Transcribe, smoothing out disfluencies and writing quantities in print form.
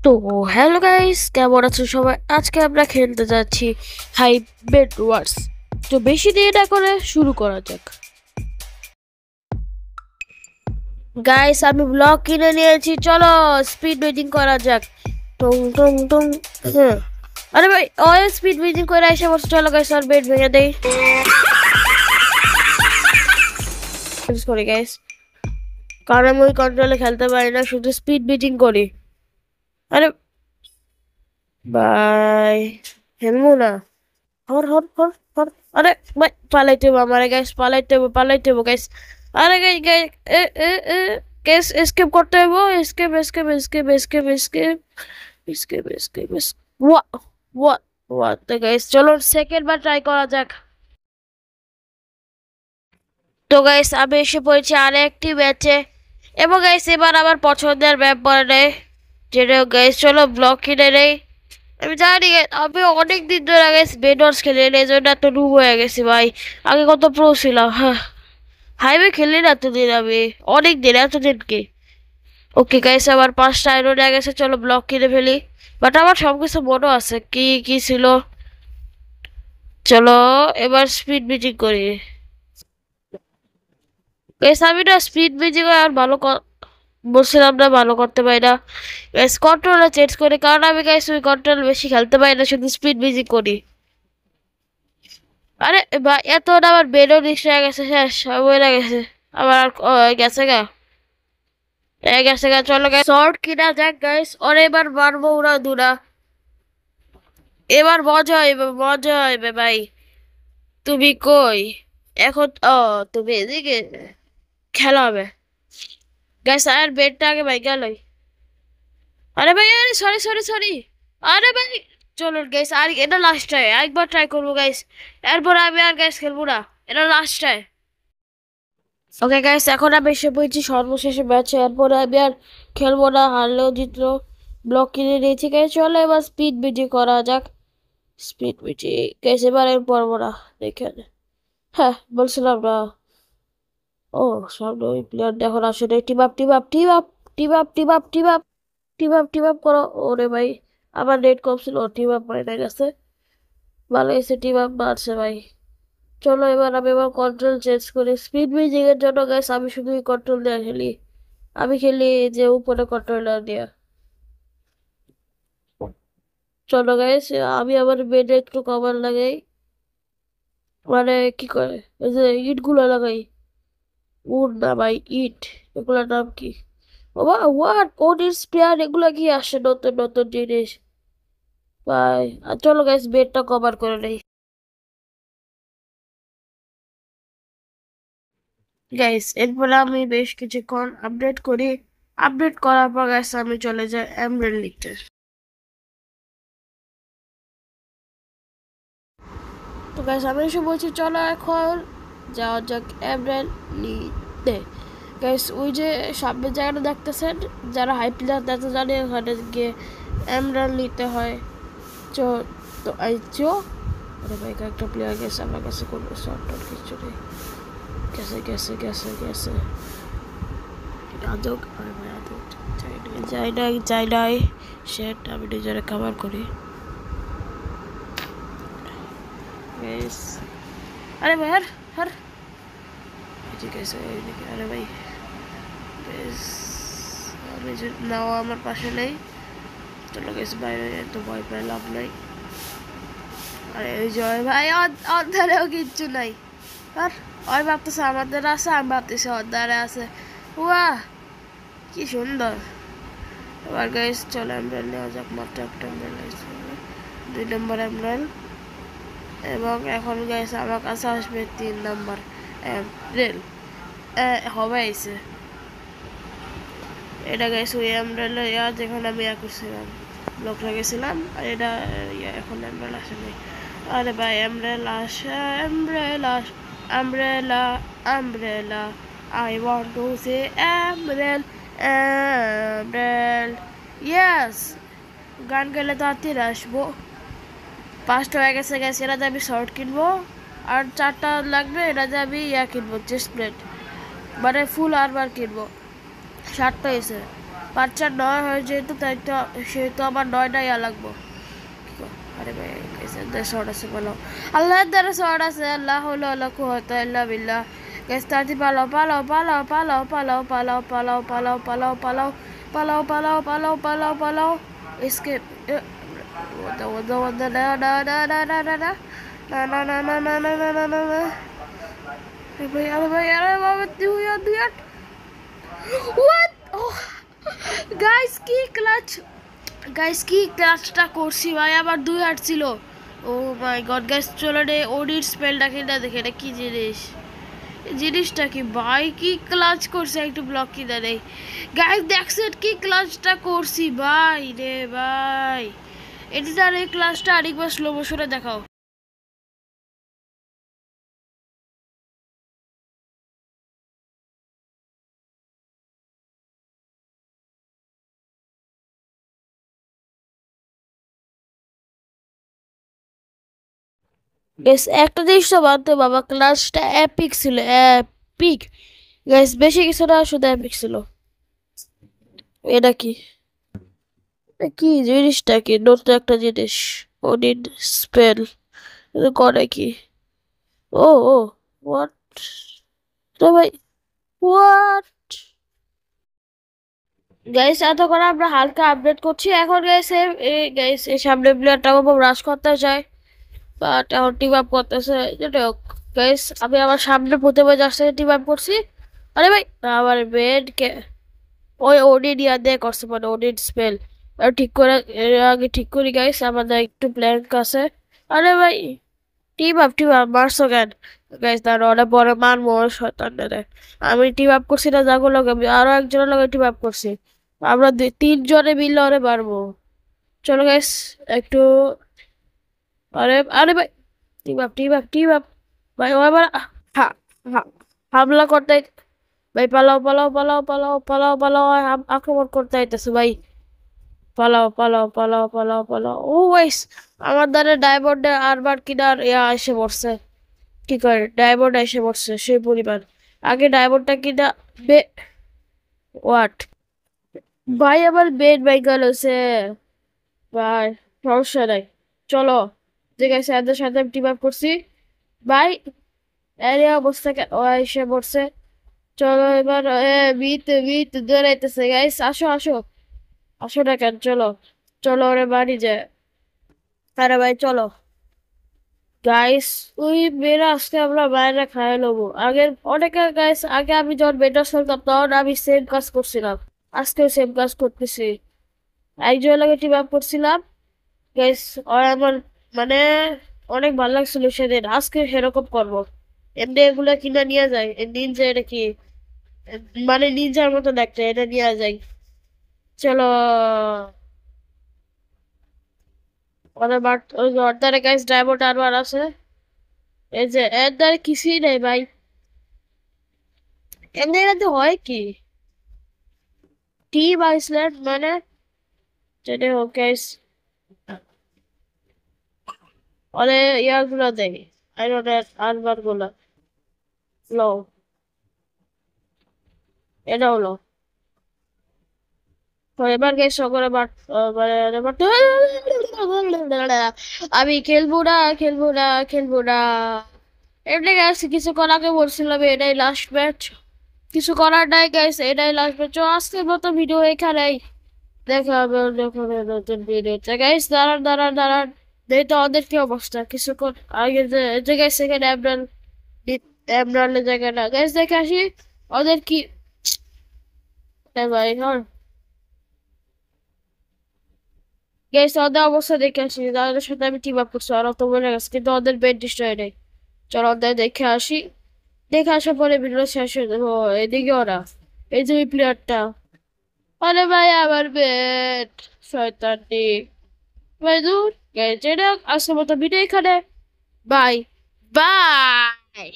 তো hello guys, কেমন আছো সবাই? আজকে আমরা খেলতে যাচ্ছি হাই বেড ওয়ার্স। তো বেশি দেরি না করে শুরু করা যাক। গাইস, আমি ব্লক কিনে নিয়েছি, চলো স্পিড বেটিং করা যাক। টং টং টং। হ্যাঁ, আরে ভাই অয়েল স্পিড বেটিং করে এসে বসে, চলো গাইস আর বেড ভেঙে দেই। করি গাইস, কারণ আমি ওই কন্ট্রোলে খেলতে পারি না, শুধু স্পিড বেটিং করি। আরে ভাই, খেলবো না। হর হর হর হর। আরে ভাই পালাইতে হবো আমারে গাইস, পালাইতে হবো গাইস। আরে গাইস গাইস, এ এ এ গাইস এসকেপ করতে হবো, escape escape escape escape escape escape escape ওয়া ওয়া ওয়া তো গাইস চলো সেকেন্ড বার ট্রাই করা যাক। তো গাইস আমি এসে পড়েছি আরেকটি ম্যাচে, এবং গাইস এবার আমার পছন্দের ম্যাপ পড়ে নেই, যেটা গাইস চলো ব্লক কিনে নেই। আমি জানি আমি অনেক দিন ধরে আগে বেডওয়ার্স খেলি, এই জন্য এত ডুব হয়ে গেছি ভাই। আগে কত প্রো ছিলাম, হ্যাঁ। হাইওয়ে খেলি না এতদিন, আমি অনেক দিন, এতদিন কি। ওকে গাইস, আবার 5টা আয়রন হয়ে গেছে, চলো ব্লক কিনে ফেলি। বাট আমার সব কিছু মনে আছে কি কি ছিল। চলো এবার স্পিড মিটিং করি। গাইস আমি না স্পিড মিটিং আর ভালো বলছিলাম না, ভালো করতে পারি না। গাইস কন্ট্রোলটা চেঞ্জ করি, কারণ আমি গাইস ওই কন্ট্রোল বেশি খেলতে পারি না, শুধু স্পিড মিউজিক করি। আরে বা এত আমার বেরো নিশ্চয় হয়ে গেছে, শেষ হয়ে গেছে। আবার আর গেছে গা, গেছে গা। চলো গাইস শর্ট কিনা যাক গাইস, আর এবার মারবো উড়া দুরা। এবার মজা হইবে, মজা হইবে ভাই। তুমি কই এখন? ও তুমি এদিকে, খেলা হবে গাইস। আর বেডটা আগে ভাই গেলই। আরে ভাই, আরে সরি সরি সরি। আরে ভাই চলো গাইস, আর এটা লাস্ট ট্রাই, একবার ট্রাই করবো গাইস। এরপর আমি আর গাইস খেলবো না, এটা লাস্ট ট্রাই। ওকে গাইস, এখন আমি এসে পড়েছি সর্বশেষে ম্যাচে, এরপরে আমি আর খেলবো না, হারলেও জিতলো। ব্লক কিনে নিয়েছি গাইস, চলো এবার স্পিড বিটি করা যাক। স্পিড বিটি গাইস, এবার আমি পারবো না দেখেন। হ্যাঁ বলছিলাম না। ও সামনে ওই প্লেয়ার দেখো আসলে, team up team up team up team up team up team up team up team up করো। ওরে ভাই আমার নেট কম ছিল, টিম আপ মাইনে গেছে। ভালো হয়েছে টিম আপ মারছে ভাই। চলো এবার আমি এবার কন্ট্রোল চেঞ্জ করি, স্পিড মিউজিক এর জন্য গাইস আমি শুধু কন্ট্রোল দিয়ে খেলি। আমি খেলি যে উপরে কন্ট্রোলার দিয়ে। চলো গাইস, আমি আমার বেডে একটু কভার লাগাই, মানে কি করে ওই যে ইট গুলো লাগাই। উড না ভাই, ইট। এগুলোর নাম কি? বাবা হোয়াট কোড ইজ স্পেয়ার, এগুলো কি আসে নতুন নতুন জিনিস ভাই। আর চলো গাইস বেডটা কভার করে নেই। গাইস এরপরে আমি বেশ কিছুক্ষণ আপডেট করি, আপডেট করার পর গাইস আমি চলে যাই এমরেল লিখতে। তো গাইস আমি এসে বলছি চলো এখন যাওয়া যাক এমরেল নিতে। গাইস ওই যে সামনের জায়গাটা দেখতেছেন, যারা হাই প্লেয়ার তারা তো জানে ওখানে গিয়ে এমরেল নিতে হয়। চো তো চো। আরে ভাই একটা প্লেয়ার গেছে, আমার কাছে কোনো শর্ট টট কিছু নেই। গেছে গেছে গেছে গেছে আদক। আরে ভাই আদক যাই নাই সেট, আমি নিজেরা খাবার করি। বেশ আরে ভাই হার হার, ঠিক আছে এইদিকে। আরে ভাই বেশ, আমি যে নাও আমার পাশে নেই। চলো গেছে বাইরে, এত ভয় পায় লাভ নাই। আরে ওই জয় ভাই অন্ধারেও কিচ্ছু নাই। আর ওই ভাবতেছে আমাদের আছে, আমি ভাবতেছি অন্ধারে আছে। ওয়াহ কি সুন্দর। এবার গাইস চলো এমব্রেল নেওয়া যাক, মাত্র একটা এমব্রেল আছে, 2 নম্বর এমব্রেল। এবং এখন গাইস আমার কাছে আসবে 3 নম্বর এমব্রেল। হবে এসে এটা গাইস ওই এমব্রেল যেখানে আমি করছিলাম, ব্লক রেখেছিলাম। আর এটা এখন এমব্রেল আসে নাই। আরে ভাই এমব্রেল আসে, এমব্রেল আস, umbrella umbrella, I want to say umbrella umbrella. Yes, গান গেলে তো আত্মীয় আসবো। 5টা হয়ে গেছে গ্যাস, এটাতে আমি শর্ট কিনবো। আর 4টা লাগবে, এটাতে আমি কিনবো চেস্ট প্লেট, মানে ফুল আরবার কিনবো। 7টা হয়েছে। বাচ্চা 9 হয় যেহেতু তাই তো সেহেতু আমার 9টা ইয়া লাগবো। আরে ভাই গাইস শর্ট আছে বলো আল্লাহর দ্বারা শর্ট আছে আল্লাহ হলো আল্লাহ কুওয়াতা ইল্লা বিল্লাহ গাইস তাড়াতাড়ি পালাও পালাও পালাও পালাও পালাও পালাও পালাও পালাও পালাও পালাও পালাও পালাও পালাও পালাও পালাও escape ওদা না না না না না না না না না না না না না না না না আরে ভাই আরে বাবা তুই আর what oh গাইস কি ক্লাচ গাইস কি ক্লাচটা করছি ভাই আবার 2 ছিল ও মাই গড গাইস চলো রে ওডির স্পেলটা কিনা দেখে এটা কি জিনিসটা কি ভাই কি ক্লাচ করছে একটু ব্লক কিনা রে গাইস দেখছেন কি ক্লাচটা করছি ভাই রে ভাই এডিটার এই ক্লাচটা আরেকবার স্লো মোশনে দেখাও গাইস একটা জিনিস তো মানতে বাবা ক্লাচটা এপিক ছিল এপিক গাইস বেশি কিছু না শুধু এপিক ছিল এটা কি কি জিনিসটা কি নতুন একটা জিনিস ওডিন স্পেল করে কি ও ও হোয়াট তো ভাই হোয়াট গাইস এত করে আমরা হালকা আপডেট করছি এখন গাইস এই সামনে প্লেয়ারটা রাশ করতে চায় বাট এখন টিম আপ করতেছে যেটা হোক গাইস আমি আমার সামনে প্রথমে যার সাথে টিম আপ করছি আরে ভাই আমার বেডকে ওই ওডিন ইয়াদে করছে মানে ওডিন স্পেল ঠিক করে এর আগে ঠিক করি গাইস আমাদের একটু প্ল্যাঙ্ক আছে আরে ভাই টিম আপ মারছো কেন গাইস তার অনেক বড় মারবো শয়তান রে আমি টিম আপ করছি না জাগো লগে আমি আরো একজনের লগে টিম আপ করছি আমরা 3 জনে মিললে ওরে মারবো চলো গাইস একটু আরে আরে ভাই টিম আপ ভাই ও আবার হা- হা- হামলা করতে ভাই পালাও পালাও পালাও পালাও পালাও পালাও আক্রমণ করতে আইতেছে ভাই পালাও পালাও পালাও পালাও পালাও ও গাইস আমার দ্বারা ডায়মন্ডে আরবার কিনার এসে পড়ছে কি করে ডায়মন্ড এসে পড়ছে সেই পরিমাণ আগে ডায়মন্ডটা কিনা বে হোয়াট ভাই আমার বেড ব্যাঙ্গাল হয়েছে ভাই সমস্যা নাই চলো ঠিক আছে এদের সাথে আমি টিম আপ করছি ভাই এর এই অবস্থা ও এসে পড়ছে চলো এবার বিত দৌড়াইতেছে গাইস আসো আসো আসো না কেন চলো চলো ওরে বাড়ি যায় আরে ভাই চলো গাইস ওই মেয়েরা আজকে আমরা বাইরে খাই নেবো আগের অনেকে গাইস আগে আমি যখন বেটার খেলতাম তখন আমি সেম কাজ করছিলাম আজকেও সেম কাজ করতেছি একজন লাগে টিম আপ করছিলাম গাইস আর আমার মানে অনেক ভালো লাগছিল সেদিন আজকে সেরকম করবো এমনি এগুলো কিনা নিয়ে যায় নিনজা এটা কি মানে নিনজার মতো দেখতে এটা নিয়ে যায় চলো ওদের বাট ওই যে ওর দ্বারা গাইস ড্রাইভার টারবার আছে এই যে এর দ্বারা কিছুই নেই ভাই এমনি এটাতে হয় কি টিম আইসল্যান্ড মানে যেটা হোক গাইস ওরে ইয়াগুলো দেয় আইরনের আনবার গুলো লো এটা হলো তো এবার গাইস সকলে বাট মানে আমি খেলবো না এমনি গাইস কিছুক্ষণ আগে বলছিলাম এটাই লাস্ট ম্যাচ কিছু করার নাই গাইস এটাই লাস্ট ম্যাচ আজকের মতো ভিডিও এখানেই দেখা হবে যখন নতুন ভিডিওতে গাইস দাঁড়ান দেখি তো ওদের কি অবস্থা কিছুক্ষণ আগে যে গাইস এখানে এমরানের জায়গাটা গাইস দেখে আসি ওদের কি ভাই হ্যাঁ গাইস ওদের অবস্থা দেখে আসি তাদের সাথে আমি টিম আপ করছি আর তো মনে গেছে কিন্তু ওদের বেড ডিস্ট্রয় নেই চলো ওদের দেখে আসি দেখে আসার পরে ভিডিও শেষ হয়ে যাবে এদিকে ওরা এই যে প্লেয়ারটা আরে ভাই আমার বেড শয়তানি ভাই দূর গাইস এটা আজকের মতো ভিডিও এখানে বাই বাই